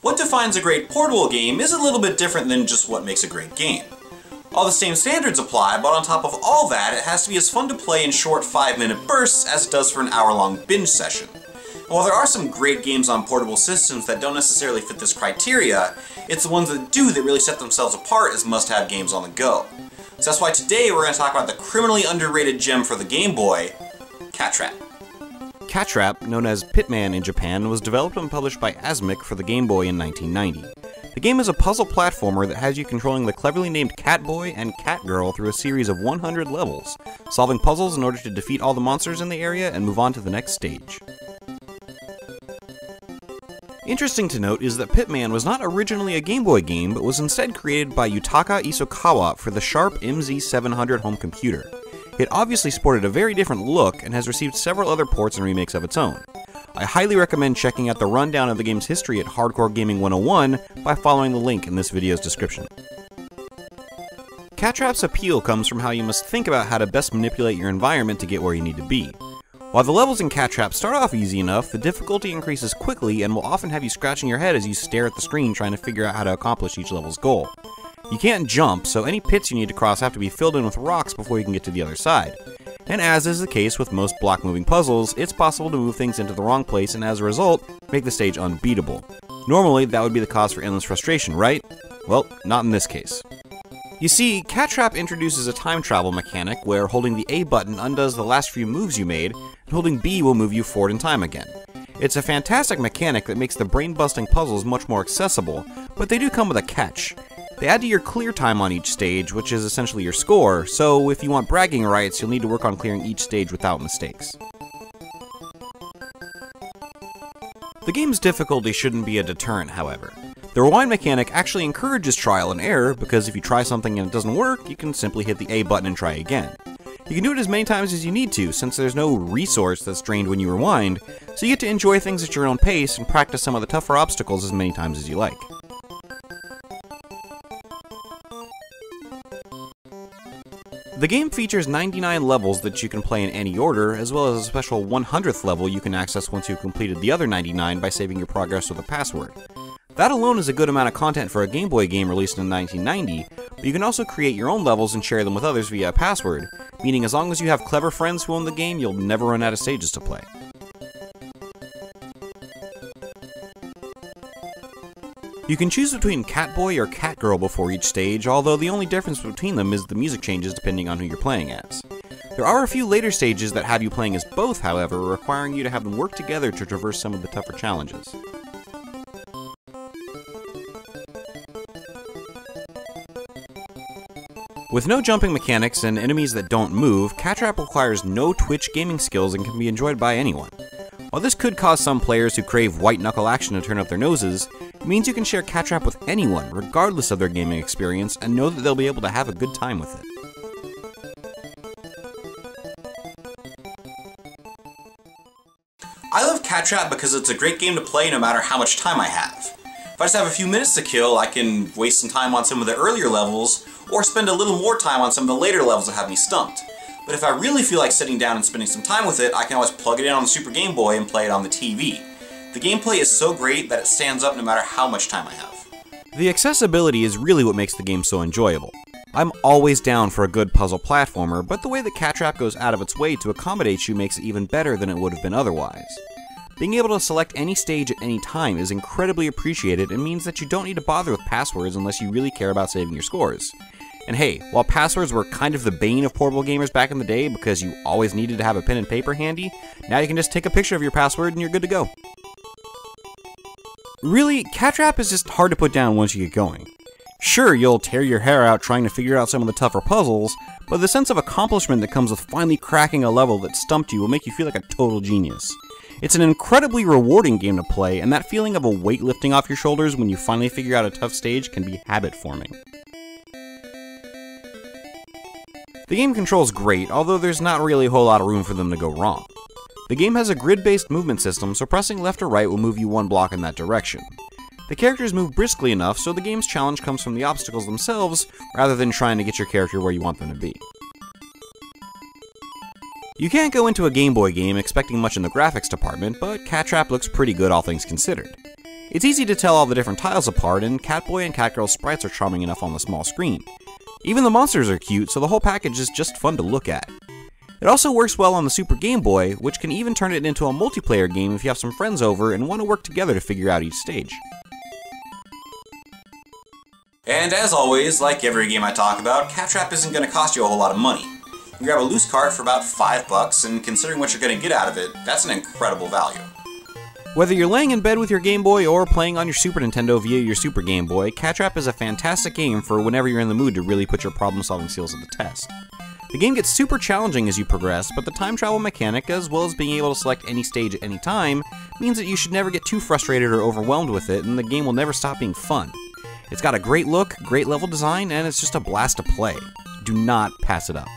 What defines a great portable game is a little bit different than just what makes a great game. All the same standards apply, but on top of all that, it has to be as fun to play in short 5-minute bursts as it does for an hour-long binge session. And while there are some great games on portable systems that don't necessarily fit this criteria, it's the ones that do that really set themselves apart as must-have games on the go. So that's why today we're going to talk about the criminally underrated gem for the Game Boy, Catrap. Catrap, known as Pitman in Japan, was developed and published by Asmik for the Game Boy in 1990. The game is a puzzle platformer that has you controlling the cleverly named Catboy and Catgirl through a series of 100 levels, solving puzzles in order to defeat all the monsters in the area and move on to the next stage. Interesting to note is that Pitman was not originally a Game Boy game, but was instead created by Yutaka Isokawa for the Sharp MZ700 home computer. It obviously sported a very different look and has received several other ports and remakes of its own. I highly recommend checking out the rundown of the game's history at Hardcore Gaming 101 by following the link in this video's description. Catrap's appeal comes from how you must think about how to best manipulate your environment to get where you need to be. While the levels in Catrap start off easy enough, the difficulty increases quickly and will often have you scratching your head as you stare at the screen trying to figure out how to accomplish each level's goal. You can't jump, so any pits you need to cross have to be filled in with rocks before you can get to the other side. And as is the case with most block-moving puzzles, it's possible to move things into the wrong place and as a result, make the stage unbeatable. Normally, that would be the cause for endless frustration, right? Well, not in this case. You see, Catrap introduces a time travel mechanic where holding the A button undoes the last few moves you made, and holding B will move you forward in time again. It's a fantastic mechanic that makes the brain-busting puzzles much more accessible, but they do come with a catch. They add to your clear time on each stage, which is essentially your score, so if you want bragging rights, you'll need to work on clearing each stage without mistakes. The game's difficulty shouldn't be a deterrent, however. The rewind mechanic actually encourages trial and error, because if you try something and it doesn't work, you can simply hit the A button and try again. You can do it as many times as you need to, since there's no resource that's drained when you rewind, so you get to enjoy things at your own pace and practice some of the tougher obstacles as many times as you like. The game features 99 levels that you can play in any order, as well as a special 100th level you can access once you've completed the other 99 by saving your progress with a password. That alone is a good amount of content for a Game Boy game released in 1990, but you can also create your own levels and share them with others via a password, meaning as long as you have clever friends who own the game, you'll never run out of stages to play. You can choose between Catboy or Catgirl before each stage, although the only difference between them is the music changes depending on who you're playing as. There are a few later stages that have you playing as both, however, requiring you to have them work together to traverse some of the tougher challenges. With no jumping mechanics and enemies that don't move, Catrap requires no twitch gaming skills and can be enjoyed by anyone. While this could cause some players who crave white-knuckle action to turn up their noses, it means you can share Catrap with anyone, regardless of their gaming experience, and know that they'll be able to have a good time with it. I love Catrap because it's a great game to play no matter how much time I have. If I just have a few minutes to kill, I can waste some time on some of the earlier levels, or spend a little more time on some of the later levels that have me stumped. But if I really feel like sitting down and spending some time with it, I can always plug it in on the Super Game Boy and play it on the TV. The gameplay is so great that it stands up no matter how much time I have. The accessibility is really what makes the game so enjoyable. I'm always down for a good puzzle platformer, but the way that Catrap goes out of its way to accommodate you makes it even better than it would have been otherwise. Being able to select any stage at any time is incredibly appreciated and means that you don't need to bother with passwords unless you really care about saving your scores. And hey, while passwords were kind of the bane of portable gamers back in the day because you always needed to have a pen and paper handy, now you can just take a picture of your password and you're good to go. Really, Catrap is just hard to put down once you get going. Sure, you'll tear your hair out trying to figure out some of the tougher puzzles, but the sense of accomplishment that comes with finally cracking a level that stumped you will make you feel like a total genius. It's an incredibly rewarding game to play, and that feeling of a weight lifting off your shoulders when you finally figure out a tough stage can be habit-forming. The game controls great, although there's not really a whole lot of room for them to go wrong. The game has a grid-based movement system, so pressing left or right will move you one block in that direction. The characters move briskly enough, so the game's challenge comes from the obstacles themselves, rather than trying to get your character where you want them to be. You can't go into a Game Boy game expecting much in the graphics department, but Catrap looks pretty good all things considered. It's easy to tell all the different tiles apart, and Catboy and Catgirl's sprites are charming enough on the small screen. Even the monsters are cute, so the whole package is just fun to look at. It also works well on the Super Game Boy, which can even turn it into a multiplayer game if you have some friends over and want to work together to figure out each stage. And as always, like every game I talk about, Catrap isn't going to cost you a whole lot of money. You can grab a loose cart for about $5, and considering what you're going to get out of it, that's an incredible value. Whether you're laying in bed with your Game Boy or playing on your Super Nintendo via your Super Game Boy, Catrap is a fantastic game for whenever you're in the mood to really put your problem-solving skills to the test. The game gets super challenging as you progress, but the time travel mechanic, as well as being able to select any stage at any time, means that you should never get too frustrated or overwhelmed with it, and the game will never stop being fun. It's got a great look, great level design, and it's just a blast to play. Do not pass it up.